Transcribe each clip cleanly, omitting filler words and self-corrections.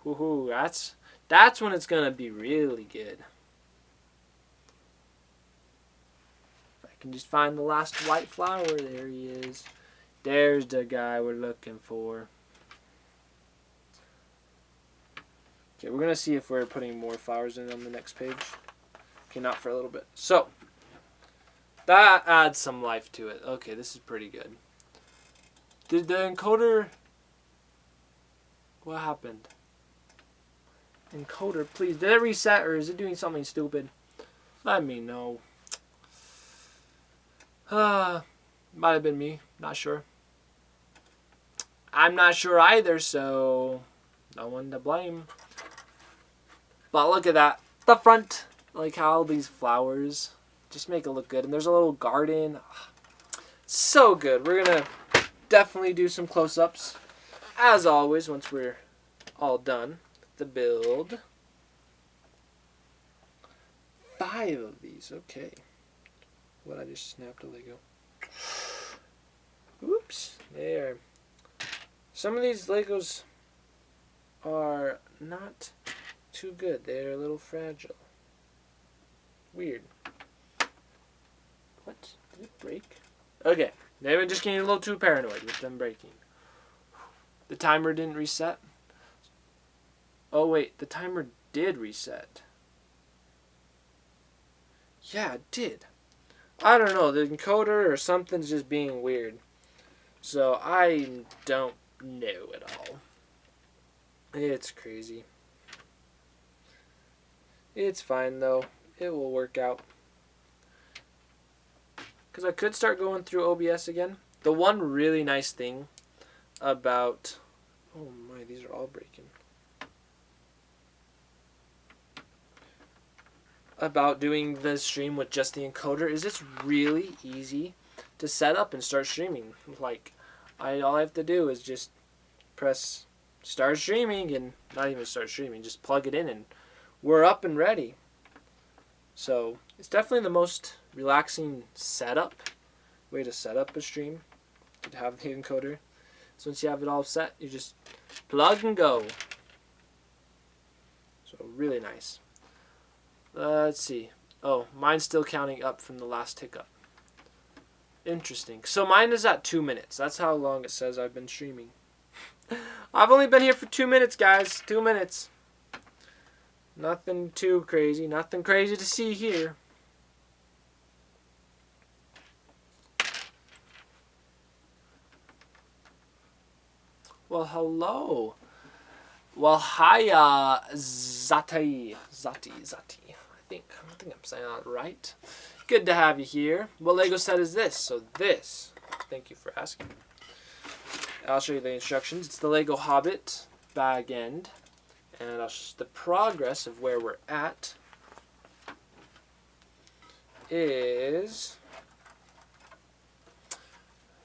Woohoo! That's when it's gonna be really good. If I can just find the last white flower, there he is. There's the guy we're looking for. Okay, we're gonna see if we're putting more flowers in on the next page. Okay, not for a little bit. So that adds some life to it. Okay, this is pretty good. Did the encoder... What happened? Encoder, please. Did it reset or is it doing something stupid? Let me know. Might have been me. Not sure. I'm not sure either, so no one to blame. But look at that. The front. Like how these flowers just make it look good. And there's a little garden. So good. We're going to definitely do some close-ups. As always, once we're all done. The build. 5 of these. Okay. What, I just snapped a Lego. Oops. There. Some of these Legos are not too good. They're a little fragile. Weird. What? Did it break? Okay. They were just getting a little too paranoid with them breaking. The timer didn't reset. Oh wait, the timer did reset. Yeah, it did. I don't know, the encoder or something's just being weird. So I don't know at all. It's crazy. It's fine though. It will work out. Because I could start going through OBS again. The one really nice thing about... Oh my, these are all breaking. About doing the stream with just the encoder is it's really easy to set up and start streaming. Like, all I have to do is just press start streaming, and not even start streaming, just plug it in and we're up and ready. So it's definitely the most relaxing way to set up a stream, to have the encoder. So once you have it all set, you just plug and go. So really nice. Let's see. Oh, mine's still counting up from the last hiccup. Interesting. So mine is at 2 minutes. That's how long it says I've been streaming. I've only been here for 2 minutes, guys. 2 minutes. Nothing too crazy. Nothing crazy to see here. Well, hello. Well, hiya, Zati. I think I'm saying that right. Good to have you here. What Lego set is this? So this, thank you for asking. I'll show you the instructions. It's the Lego Hobbit bag end. And the progress of where we're at is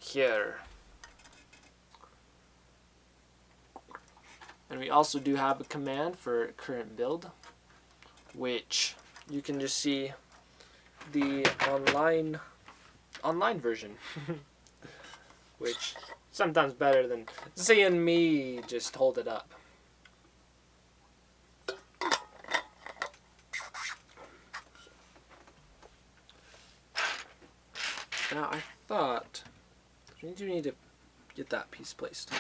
here. And we also do have a command for current build, which you can just see the online version, which sometimes better than seeing me just hold it up. Now I thought we do need to get that piece placed.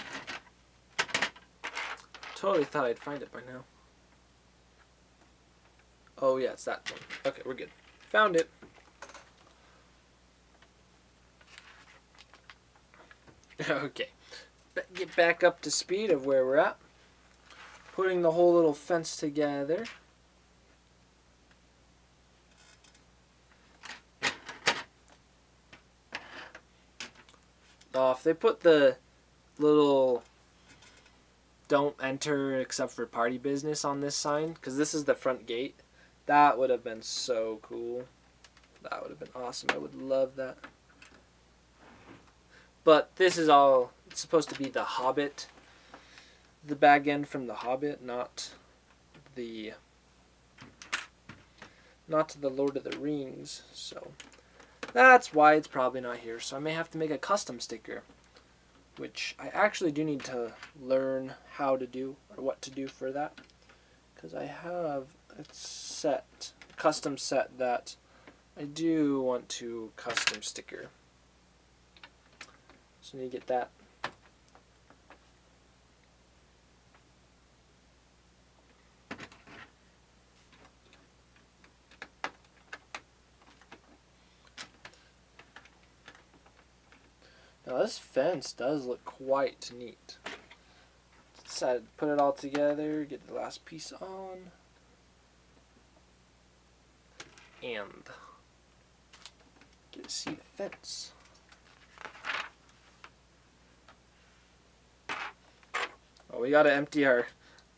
Totally thought I'd find it by now. Oh yeah, it's that one. Okay, we're good. Found it. Okay. Get back up to speed of where we're at. Putting the whole little fence together. Oh, if they put the little don't enter except for party business on this sign, because this is the front gate, that would have been so cool. That would have been awesome. I would love that. But this is all, it's supposed to be the Hobbit, the bag end from the Hobbit, not the Lord of the Rings. So that's why it's probably not here. So I may have to make a custom sticker which I actually do need to learn how to do or what to do for that, because I have a custom set that I do want to custom sticker. So I need to get that. Now this fence does look quite neat. Decided to put it all together, get the last piece on, and get to see the fence. Oh, we gotta empty our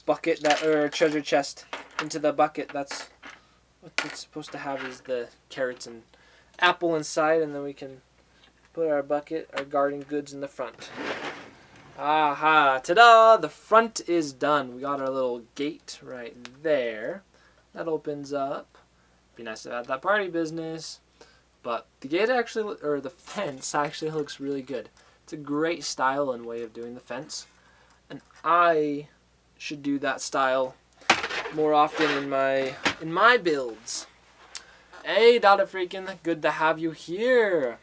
bucket or our treasure chest into the bucket. That's what it's supposed to have, is the carrots and apple inside, and then we can put our bucket, our garden goods in the front. Aha! Ta-da! The front is done. We got our little gate right there. That opens up. Be nice to have that party business. But the gate actually, or the fence actually looks really good. It's a great style and way of doing the fence. And I should do that style more often in my builds. Hey, Dada Freakin', good to have you here.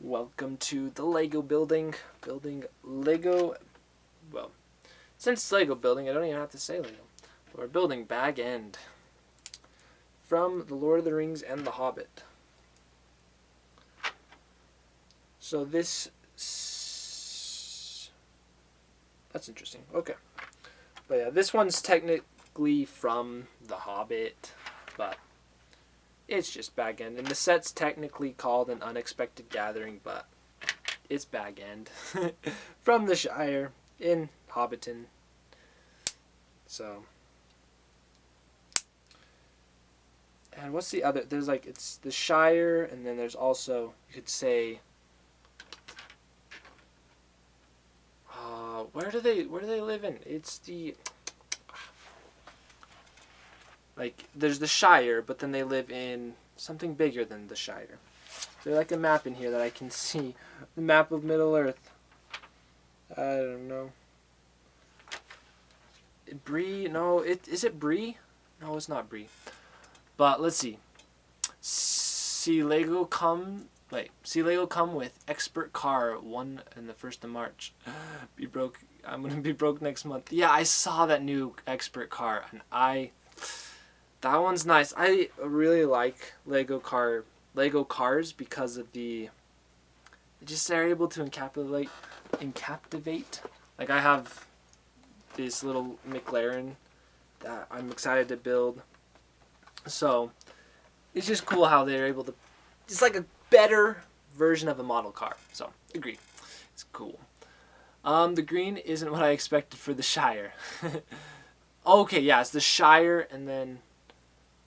Welcome to the Lego building. Building Lego. Well, since it's Lego building, I don't even have to say Lego. We're building Bag End from The Lord of the Rings and The Hobbit. So this. That's interesting. Okay. But yeah, this one's technically from The Hobbit, but it's just Bag End. And the set's technically called An Unexpected Gathering, but it's Bag End. From the Shire in Hobbiton. So. And what's the other? There's like, it's the Shire, and then there's also, you could say, where do they live in? It's the, like, there's the Shire, but then they live in something bigger than the Shire. There's like a map in here that I can see. The map of Middle Earth. I don't know. Bree? No, is it Bree? No, it's not Bree. But let's see. See Lego come with expert car 1 and the 1st of March. Be broke. I'm gonna be broke next month. Yeah, I saw that new expert car, and that one's nice. I really like Lego cars because of they're able to encaptivate. Like, I have this little McLaren that I'm excited to build. So it's just cool how they're able to. It's like a better version of a model car. So agree, it's cool. The green isn't what I expected for the Shire. Okay, yeah, it's the Shire, and then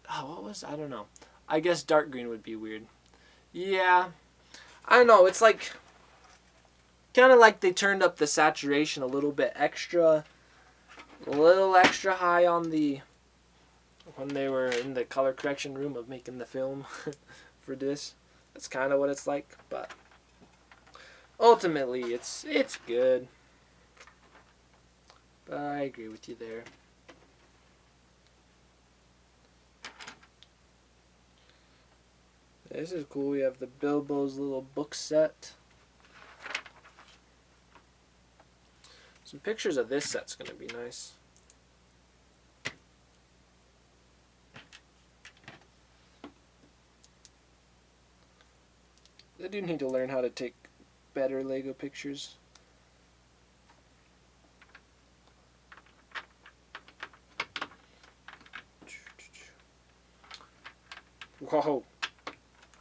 I don't know. I guess dark green would be weird. Yeah, I don't know. It's like kind of like they turned up the saturation a little extra high on when they were in the color correction room of making the film for this. That's kind of what it's like, but ultimately it's good. But I agree with you there. This is cool. We have the Bilbo's little book set. Some pictures of this set's going to be nice. I do need to learn how to take better Lego pictures. Whoa.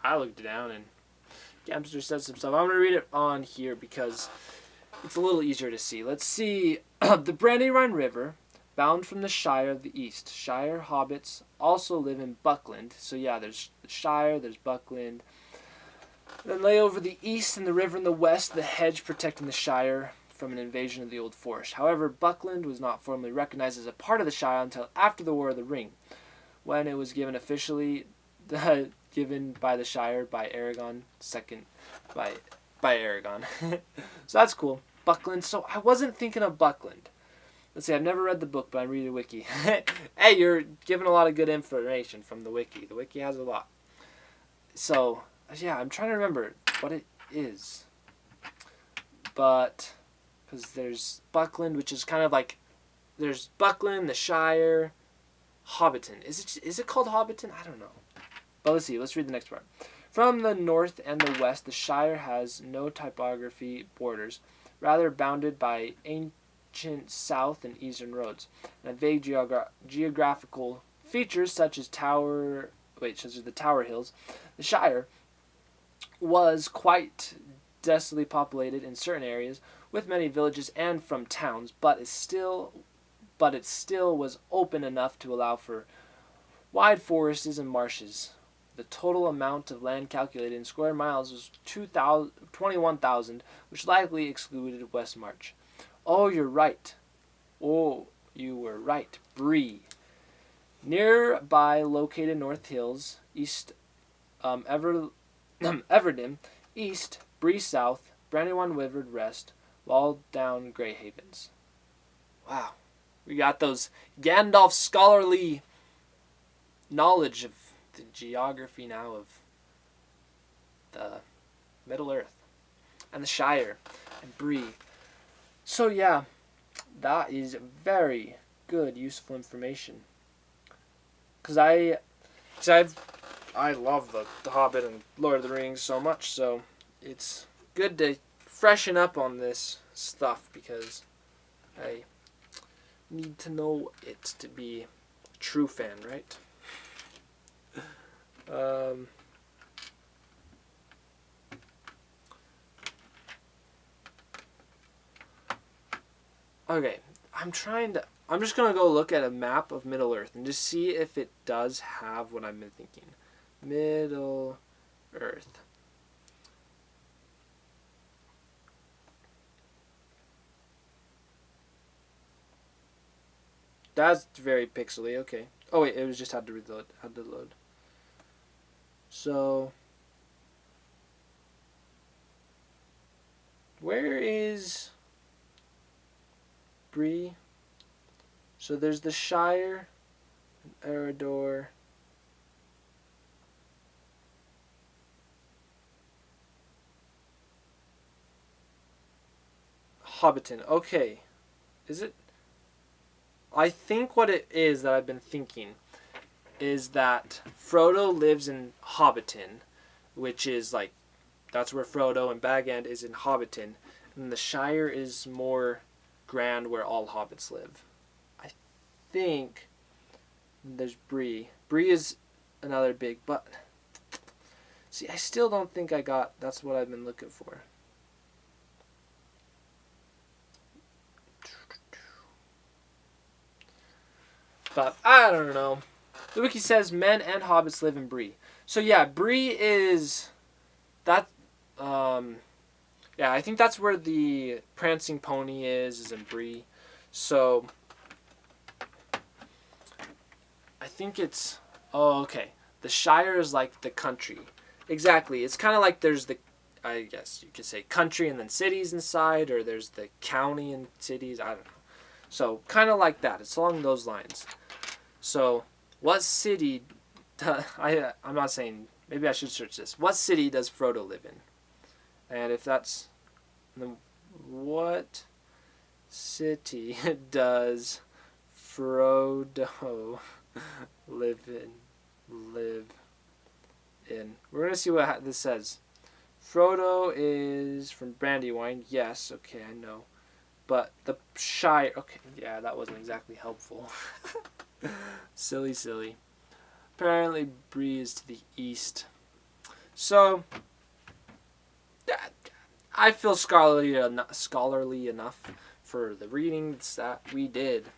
I looked down and Gamster said some stuff. I'm going to read it on here because it's a little easier to see. Let's see. The Brandywine River, bound from the Shire of the East. Shire hobbits also live in Buckland. So yeah, there's the Shire, there's Buckland. Then lay over the east and the river in the west, the hedge protecting the Shire from an invasion of the Old Forest. However, Buckland was not formally recognized as a part of the Shire until after the War of the Ring, when it was given officially given by the Shire by Aragon, second by Aragon. So that's cool. Buckland. So I wasn't thinking of Buckland. Let's see, I've never read the book, but I read a wiki. Hey, you're giving a lot of good information from the wiki. The wiki has a lot. So, yeah, I'm trying to remember what it is. But, because there's Buckland, which is kind of like, there's Buckland, the Shire, Hobbiton. Is it called Hobbiton? I don't know. But let's see, let's read the next part. From the north and the west, the Shire has no typography borders, rather bounded by ancient south and eastern roads, and vague geographical features such as the Tower Hills. The Shire was quite densely populated in certain areas, with many villages and from towns, but it still was open enough to allow for wide forests and marshes. The total amount of land calculated in square miles was 21,000, which likely excluded West March. Oh, you're right. Oh, you were right. Bree. Nearby located North Hills, east Everton, east, Bree south, Brandywine River west, Walled down Grey Havens. Wow. We got those Gandalf scholarly knowledge of the geography now of the Middle Earth and the Shire and Bree. So yeah, that is very good, useful information. Cause I love the Hobbit and Lord of the Rings so much, so it's good to freshen up on this stuff because I need to know it to be a true fan, right? Okay, I'm just gonna go look at a map of Middle Earth and just see if it does have what I've been thinking. Middle Earth. That's very pixely, okay. Oh wait, it was just had to load. So, where is Bree? So there's the Shire, Eredor. Hobbiton. Okay. Is it? I think what it is that I've been thinking is that Frodo lives in Hobbiton, which is like, that's where Frodo and Bag End is in Hobbiton, and the Shire is more grand where all hobbits live. I think there's Bree. Bree is another big, but see, I still don't think I got, that's what I've been looking for. But I don't know. The wiki says men and hobbits live in Bree. So yeah, Bree is that. Yeah, I think that's where the prancing pony is in Bree. So I think it's. Oh, okay. The Shire is like the country. Exactly. It's kind of like there's the. I guess you could say country and then cities inside, or there's the county and cities. I don't know. So kind of like that. It's along those lines. So, what city? I'm not saying. Maybe I should search this. What city does Frodo live in? And if that's, what city does Frodo live in? We're gonna see what this says. Frodo is from Brandywine. Yes. Okay, I know. But the Shire. Okay, yeah, that wasn't exactly helpful. Silly. Apparently, Bree is to the east. So, I feel scholarly enough for the readings that we did.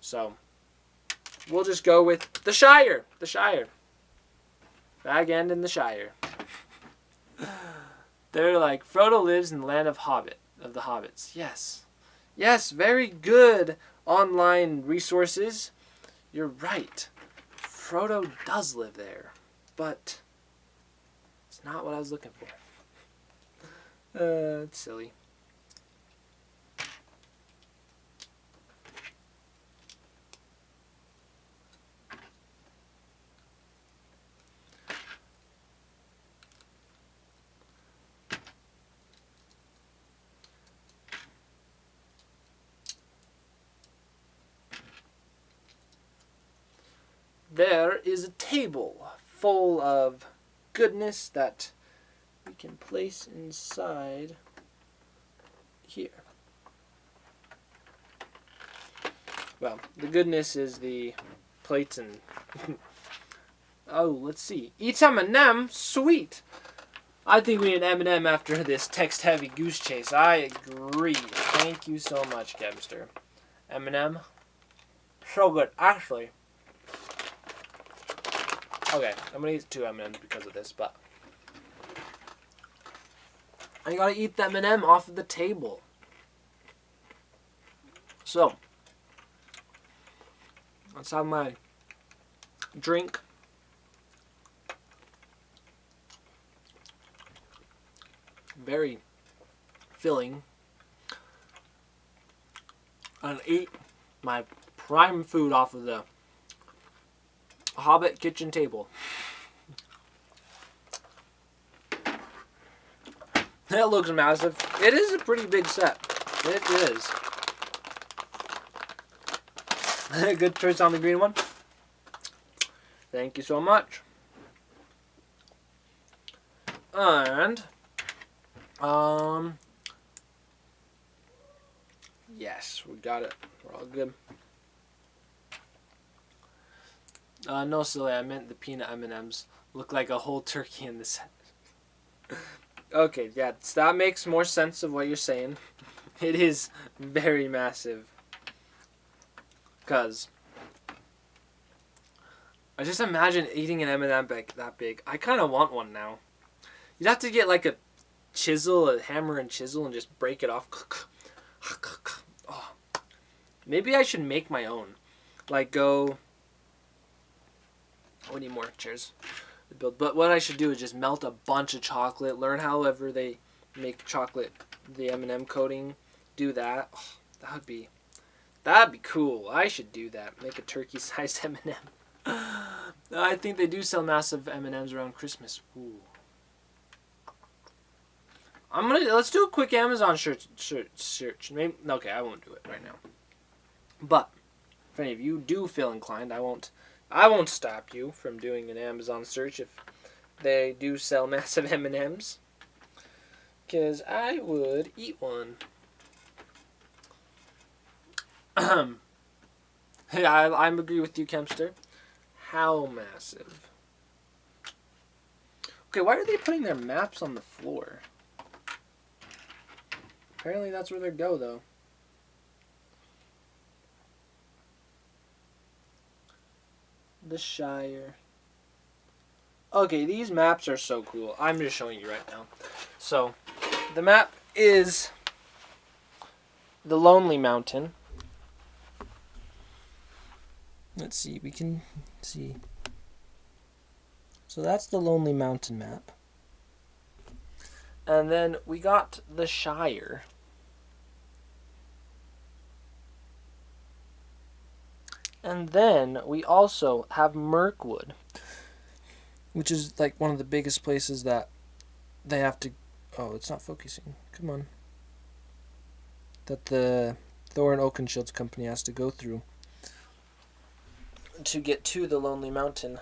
So, we'll just go with the Shire. The Shire. Bag End in the Shire. They're like, Frodo lives in the land of the hobbits. Yes, very good online resources. You're right. Frodo does live there, but it's not what I was looking for. It's silly. there is a table full of goodness that we can place inside here. Well, the goodness is the plates and... oh, let's see. Eat M&M? Sweet! I think we need an M&M after this text-heavy goose chase. I agree. Thank you so much, Kevster. M&M? So good. Actually... okay, I'm going to eat 2 M&Ms because of this, but... I gotta eat the M&M off of the table. So... let's have my drink. Very filling. And eat my prime food off of the Hobbit kitchen table. That looks massive. It is a pretty big set. It is. Good choice on the green one. Thank you so much. And yes, we got it. We're all good. No, silly. I meant the peanut M&Ms look like a whole turkey in the set. Okay, yeah, that makes more sense of what you're saying. It is very massive. Because I just imagine eating an M&M that big. I kind of want one now. You'd have to get like a chisel, a hammer and chisel, and just break it off. Oh. Maybe I should make my own. Like go... oh, we need more chairs. But what I should do is just melt a bunch of chocolate, learn however they make chocolate, the M&M coating, do that. Oh, that'd be cool. I should do that. Make a turkey-sized M&M. I think they do sell massive M&Ms around Christmas. Ooh. Let's do a quick Amazon search. Maybe, okay, I won't do it right now. But if any of you do feel inclined, I won't stop you from doing an Amazon search if they do sell massive M&Ms. Because I would eat one. Hey, I agree with you, Kempster. How massive? Okay, why are they putting their maps on the floor? Apparently that's where they go, though. The Shire. Okay, these maps are so cool. I'm just showing you right now. So, the map is the Lonely Mountain. Let's see, we can see. So that's the Lonely Mountain map. And then we got the Shire. And then we also have Mirkwood, which is like one of the biggest places that they have to... oh, it's not focusing. Come on. That the Thor and Oakenshields company has to go through to get to the Lonely Mountain.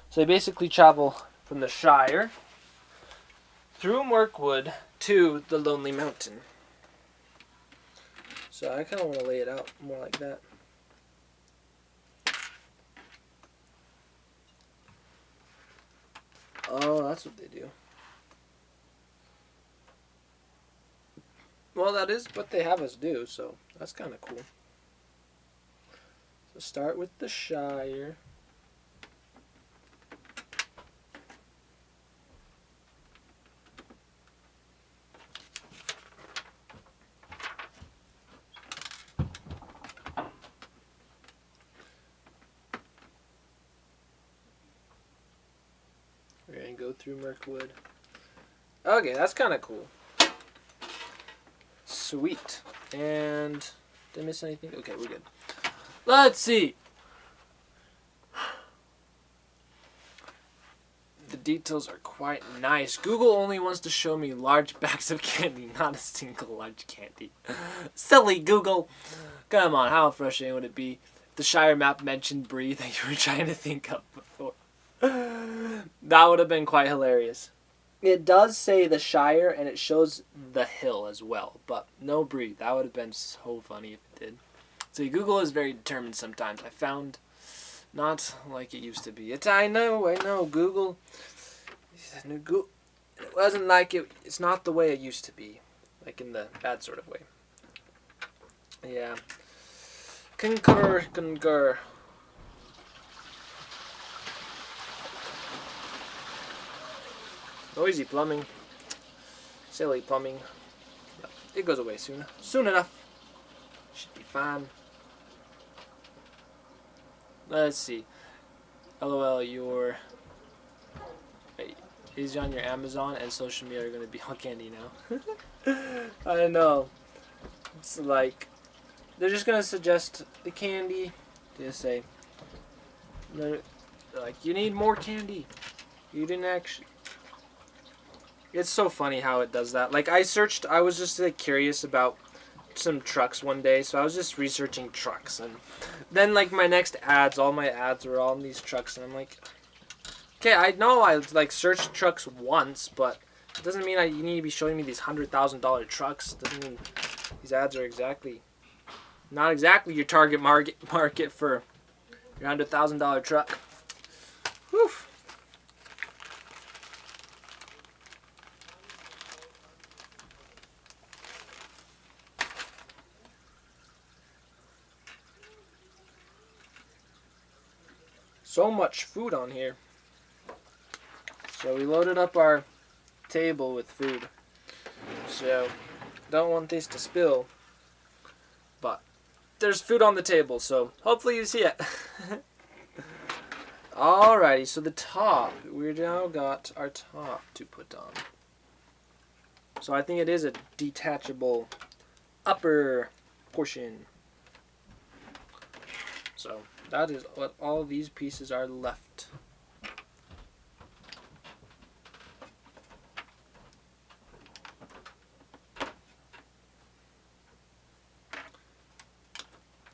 So they basically travel from the Shire through Mirkwood to the Lonely Mountain. So I kind of want to lay it out more like that. Oh, that's what they do. Well, that is what they have us do, so that's kind of cool. So start with the Shire. We're going to go through Mirkwood. Okay, that's kind of cool. Sweet. And did I miss anything? Okay, we're good. Let's see. The details are quite nice. Google only wants to show me large bags of candy, not a single large candy. Silly Google. Come on, how frustrating would it be the Shire map mentioned Bree that you were trying to think of before. That would have been quite hilarious. It does say the Shire, and it shows the hill as well, but no Bree. That would have been so funny if it did. So Google is very determined sometimes. I found not like it used to be. I know, Google. It wasn't like it. It's not the way it used to be, like in the bad sort of way. Yeah. Concur. Noisy plumbing. Silly plumbing. It goes away soon. Soon enough. Should be fine. Let's see. LOL, your is on your Amazon and social media are going to be on candy now. I know. It's like they're just going to suggest the candy. They say, like, you need more candy. You didn't actually. It's so funny how it does that. Like, I was just like curious about some trucks one day, so I was just researching trucks, and then like my next ads, all my ads were on these trucks, and I'm like, okay, I know I like searched trucks once, but it doesn't mean you need to be showing me these $100,000 trucks. It doesn't mean these ads are not exactly your target market for your $100,000 truck. Whew. So much food on here. So we loaded up our table with food. So don't want this to spill. But there's food on the table, so hopefully you see it. Alrighty, so the top. We now got our top to put on. So I think it is a detachable upper portion. So that is what all these pieces are left.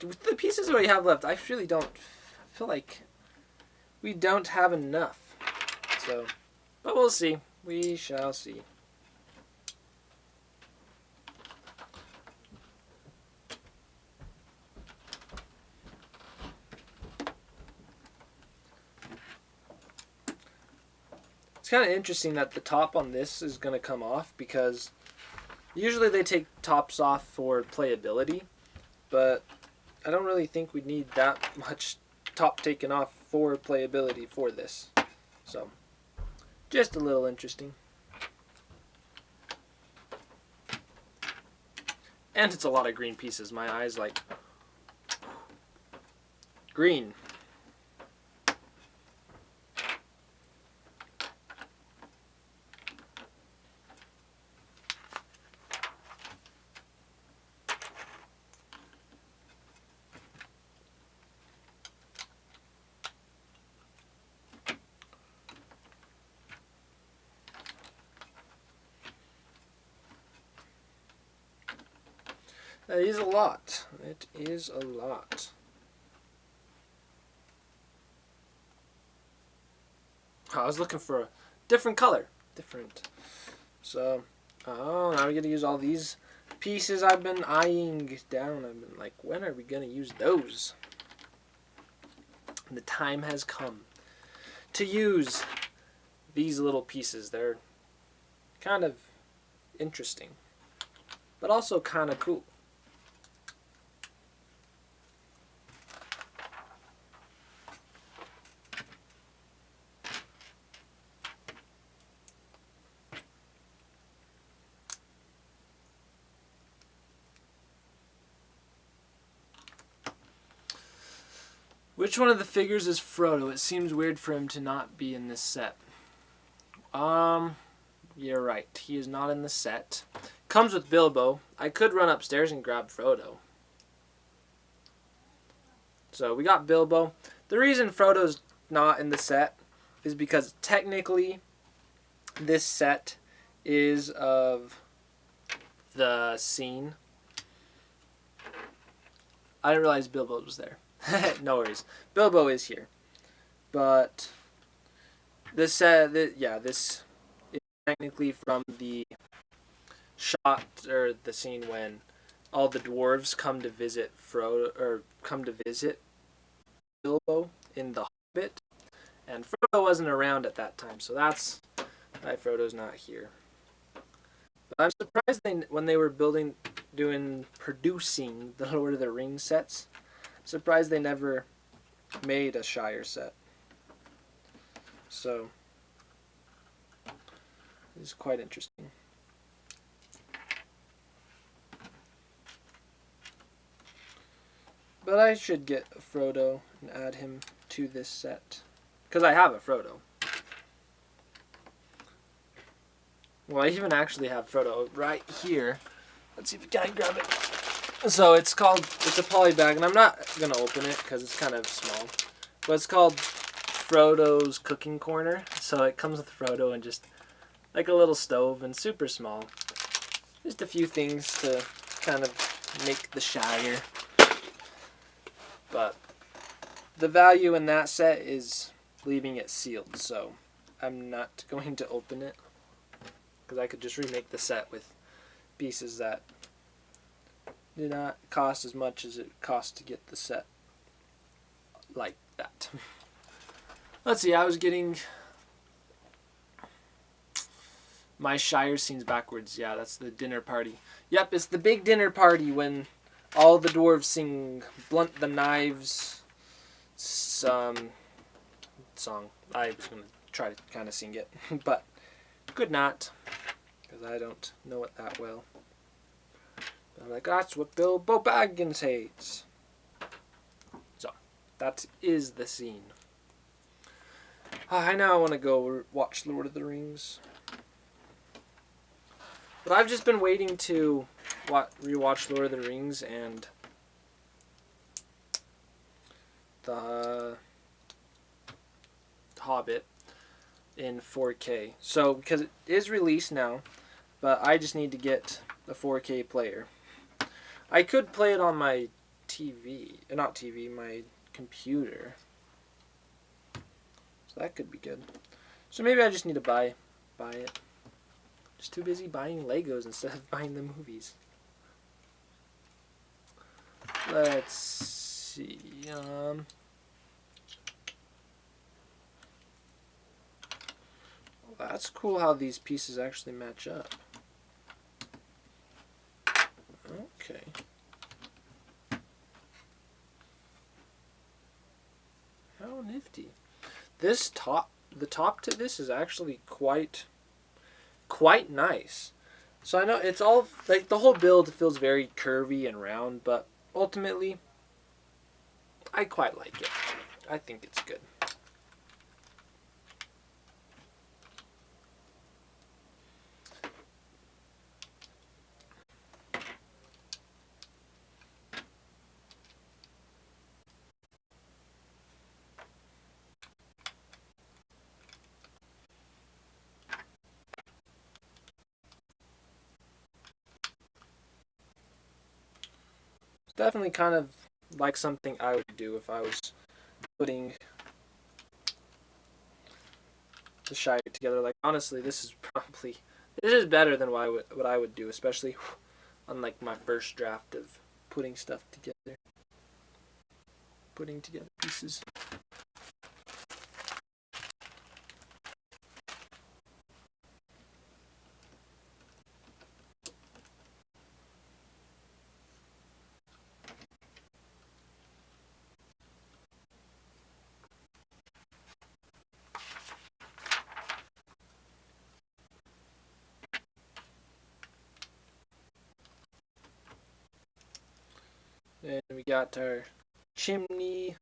With the pieces we have left, I really don't feel like we don't have enough. So, but we'll see. We shall see. It's kind of interesting that the top on this is going to come off, because usually they take tops off for playability, but I don't really think we need that much top taken off for playability for this. So, just a little interesting. And it's a lot of green pieces. My eyes like green. That is a lot. It is a lot. I was looking for a different color. So, now we get to use all these pieces I've been eyeing down. I've been like, when are we going to use those? And the time has come to use these little pieces. They're kind of interesting, but also kind of cool. Which one of the figures is Frodo? It seems weird for him to not be in this set. You're right. He is not in the set. Comes with Bilbo. I could run upstairs and grab Frodo. So we got Bilbo. The reason Frodo's not in the set is because technically this set is of the scene. I didn't realize Bilbo was there. No worries. Bilbo is here. But this, this is technically from the shot or the scene when all the dwarves come to visit Frodo or come to visit Bilbo in the Hobbit, and Frodo wasn't around at that time, so that's why Frodo's not here. But I'm surprised when they were producing the Lord of the Rings sets, surprised they never made a Shire set. So it's quite interesting. But I should get a Frodo and add him to this set. Because I have a Frodo. Well, I even actually have Frodo right here. Let's see if I can grab it. So it's a poly bag, and I'm not going to open it because it's kind of small. But it's called Frodo's Cooking Corner. So it comes with Frodo and just like a little stove and super small. Just a few things to kind of make the Shire. But the value in that set is leaving it sealed, so I'm not going to open it because I could just remake the set with pieces that did not cost as much as it cost to get the set like that. Let's see, I was getting my Shire scenes backwards. Yeah, that's the dinner party. Yep, it's the big dinner party when all the dwarves sing Blunt the Knives song. I was going to try to kind of sing it, but could not, because I don't know it that well. But I'm like, that's what Bilbo Baggins hates. So, that is the scene. I now want to go watch Lord of the Rings. But I've just been waiting to rewatch Lord of the Rings and the Hobbit in 4K. So, because it is released now, but I just need to get a 4K player. I could play it on my my computer. So that could be good. So maybe I just need to buy it. Just too busy buying Legos instead of buying the movies. Let's see. That's cool how these pieces actually match up. Okay. How nifty. The top to this is actually quite nice. So I know it's all, like, the whole build feels very curvy and round, but ultimately, I quite like it. I think it's good. Definitely kind of like something I would do if I was putting the Shire together. Like, honestly, this is better than what I would do, especially on like my first draft of putting stuff together, putting together pieces. And we got our chimney.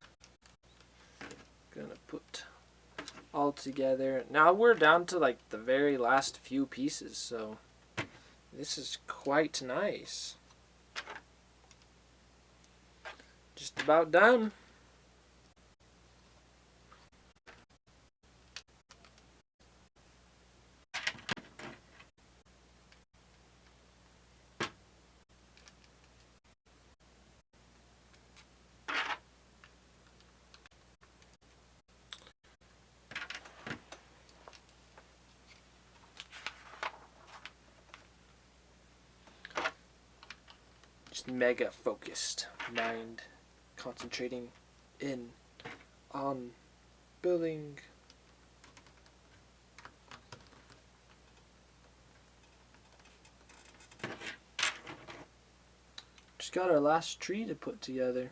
Gonna put all together. Now we're down to like the very last few pieces, so this is quite nice. Just about done. just mega focused. Mind concentrating in on building. Just got our last tree to put together.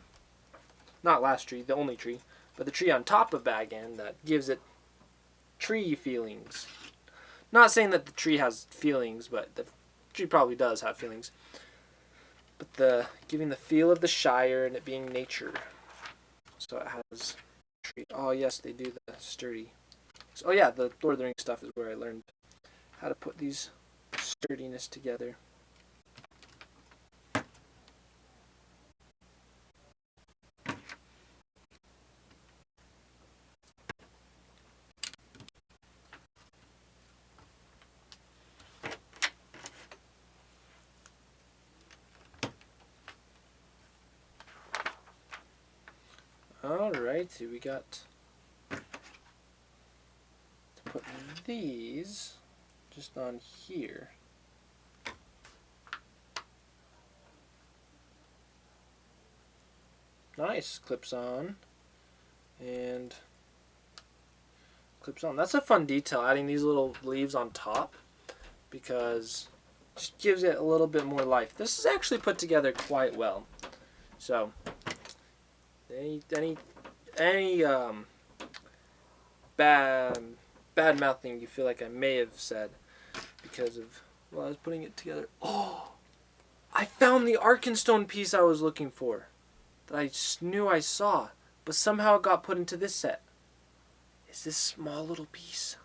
Not last tree, the only tree, but the tree on top of Bag End that gives it tree feelings. Not saying that the tree has feelings, but the tree probably does have feelings. But the giving the feel of the Shire and it being nature. So it has tree. Oh yes, they do the sturdy. So, oh yeah, the Lord of the Rings stuff is where I learned how to put these sturdiness together. Alright, so we got to put these just on here. Nice, clips on and clips on. That's a fun detail, adding these little leaves on top, because it just gives it a little bit more life. This is actually put together quite well. So any bad mouthing you feel like I may have said because of while I was putting it together. Oh, I found the Arkenstone piece I was looking for that I knew I saw, but somehow it got put into this set. Is this small little piece?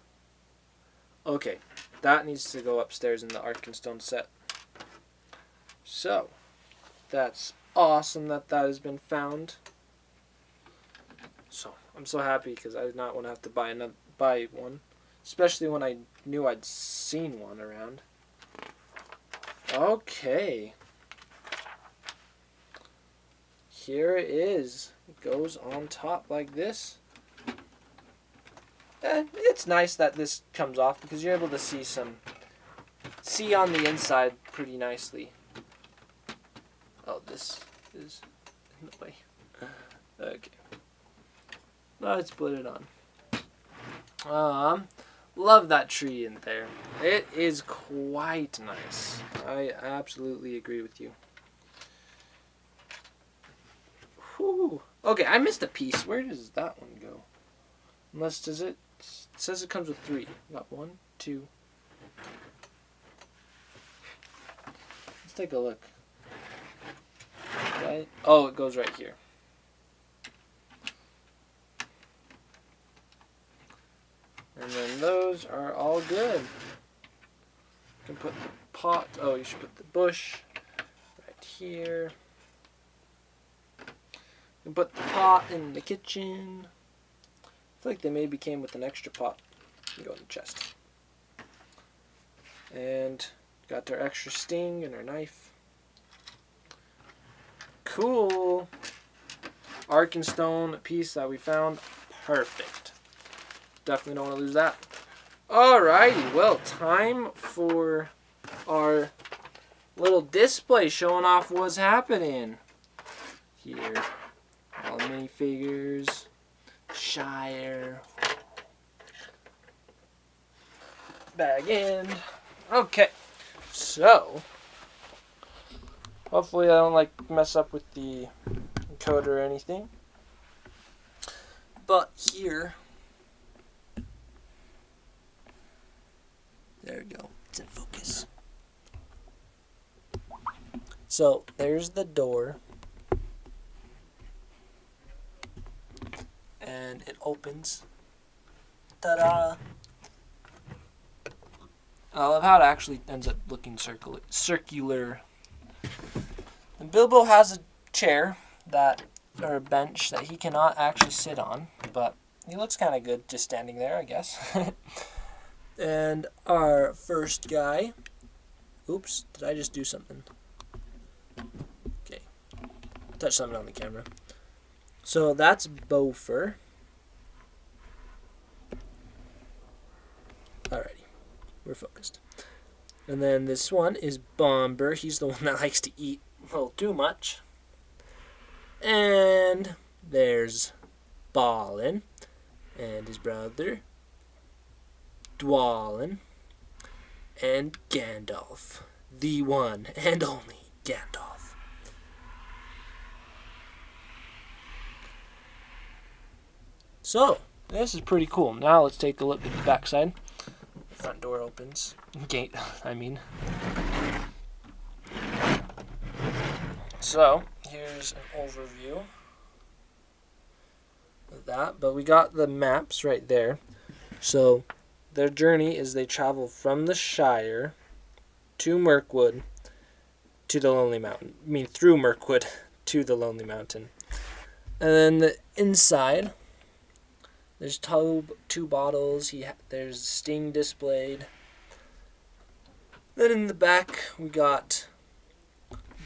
Okay, that needs to go upstairs in the Arkenstone set. So that's awesome that that has been found. So I'm so happy because I did not want to have to buy one, especially when I knew I'd seen one around. Okay, here it is. It goes on top like this. It's nice that this comes off because you're able to see on the inside pretty nicely. Oh, this is in the way. Okay. Let's put it on. Love that tree in there. It is quite nice. I absolutely agree with you. Whew. Okay, I missed a piece. Where does that one go? Unless it says it comes with 3. Got 1, 2. Let's take a look. Right? Oh, it goes right here. And then those are all good. You can put the pot. Oh, you should put the bush right here. You can put the pot in the kitchen. I feel like they maybe came with an extra pot. You can go in the chest. And got our extra sting and our knife. Cool. Arkenstone piece that we found. Perfect. Definitely don't want to lose that. Alrighty, well, time for our little display showing off what's happening here. All the minifigures, Shire, Bag End. Okay, so hopefully I don't mess up with the encoder or anything. But here. There we go. It's in focus. So there's the door. And it opens. Ta-da! I love how it actually ends up looking circular. And Bilbo has a chair or a bench that he cannot actually sit on, but he looks kind of good just standing there, I guess. And our first guy. Oops, did I just do something? Okay. Touch something on the camera. So that's Bofer. Alrighty. We're focused. And then this one is Bomber. He's the one that likes to eat a little too much. And there's Balin and his brother Dwalin and Gandalf, the one and only Gandalf. So, this is pretty cool. Now let's take a look at the backside. Front door opens. Gate, I mean. So, here's an overview of that. But we got the maps right there. So, their journey is they travel from the Shire to Mirkwood to the Lonely Mountain. I mean, through Mirkwood to the Lonely Mountain. And then the inside, there's two bottles. There's Sting displayed. Then in the back, we got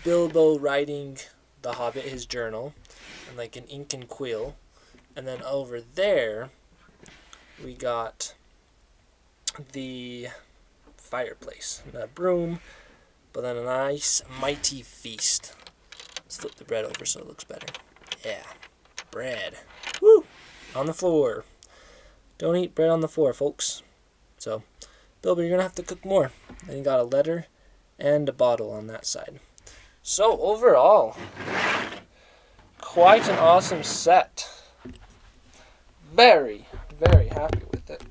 Bilbo writing The Hobbit, his journal, and like an ink and quill. And then over there, we got the fireplace and a broom, but then a nice mighty feast. Let's flip the bread over so it looks better. Yeah, bread. Woo! On the floor. Don't eat bread on the floor, folks. So, Bilbo, you're gonna have to cook more. Then you got a letter and a bottle on that side. So overall, quite an awesome set. Very, very happy with it.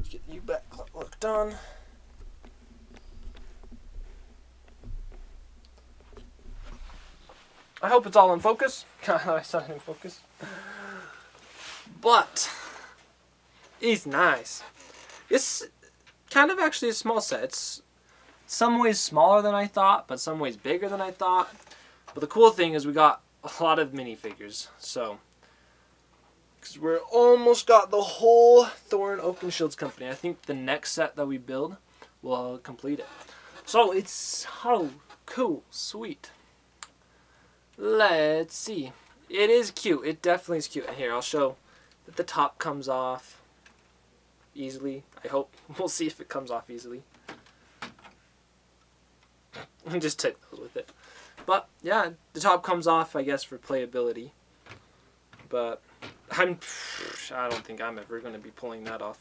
Get you back looked on. I hope it's all in focus. I saw it in focus. But it's nice. It's kind of actually a small set. It's some ways smaller than I thought, but some ways bigger than I thought. But the cool thing is we got a lot of minifigures. So, because we're almost got the whole Thorn Oakenshields company. I think the next set that we build will complete it. So it's so cool, sweet. Let's see. It is cute. It definitely is cute. And here, I'll show that the top comes off easily. I hope. We'll see if it comes off easily. Just take those with it. But, yeah, the top comes off, I guess, for playability. But I don't think I'm ever going to be pulling that off.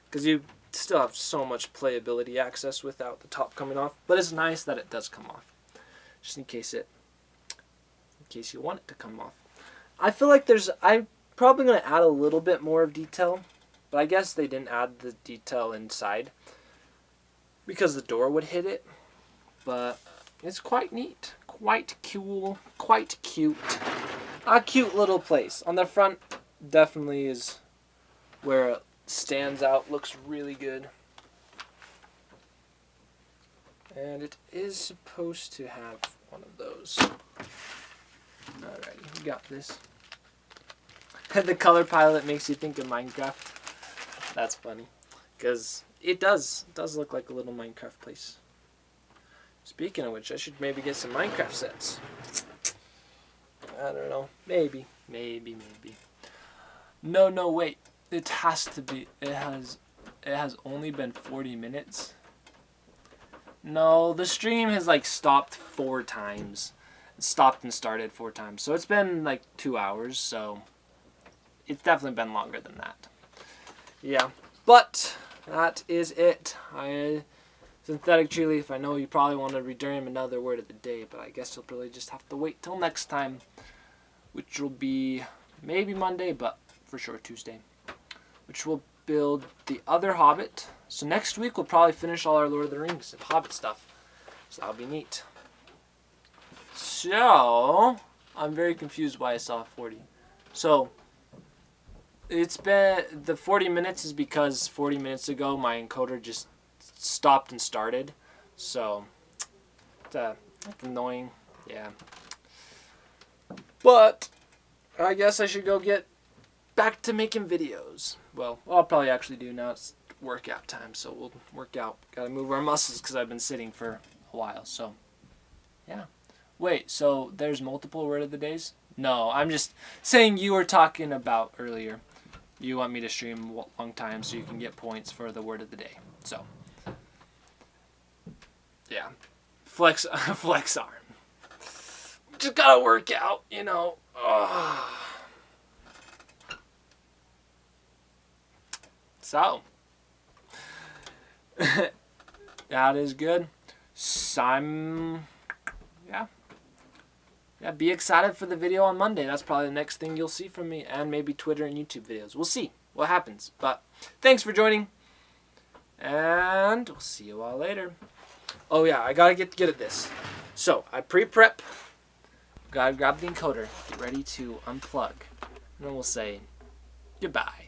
Because you still have so much playability access without the top coming off. But it's nice that it does come off. Just in case you want it to come off. I feel like I'm probably going to add a little bit more of detail. But I guess they didn't add the detail inside. Because the door would hit it. But it's quite neat. Quite cool. Quite cute. A cute little place. On the front, definitely is where it stands out. Looks really good. And it is supposed to have one of those. Alright, we got this. The color palette makes you think of Minecraft. That's funny. Because it does look like a little Minecraft place. Speaking of which, I should maybe get some Minecraft sets. I don't know. Maybe. No, wait. It has to be. It has only been 40 minutes. No, the stream has like stopped 4 times. Stopped and started 4 times. So it's been like 2 hours, so it's definitely been longer than that. Yeah. But that is it. Synthetic Tree Leaf, I know you probably want to redeem another word of the day, but I guess you'll probably just have to wait till next time, which will be maybe Monday, but for sure Tuesday, which will build the other Hobbit. So next week we'll probably finish all our Lord of the Rings and Hobbit stuff. So that'll be neat. So, I'm very confused why I saw 40. So, it's been, the 40 minutes is because 40 minutes ago my encoder just stopped and started. So, it's annoying. Yeah. But, I guess I should go get back to making videos. Well, I'll probably actually do now. It's workout time, so we'll work out. Gotta move our muscles because I've been sitting for a while, so yeah. Wait, so there's multiple word of the days? No, I'm just saying you were talking about earlier. You want me to stream a long time so you can get points for the word of the day. So, yeah. flex arm. Just gotta work out, you know. So, that is good. Yeah, be excited for the video on Monday. That's probably the next thing you'll see from me, and maybe Twitter and YouTube videos. We'll see what happens. But thanks for joining, and we'll see you all later. Oh yeah, I gotta get at this. So I pre-prep. Gotta grab the encoder. Get ready to unplug, and then we'll say goodbye.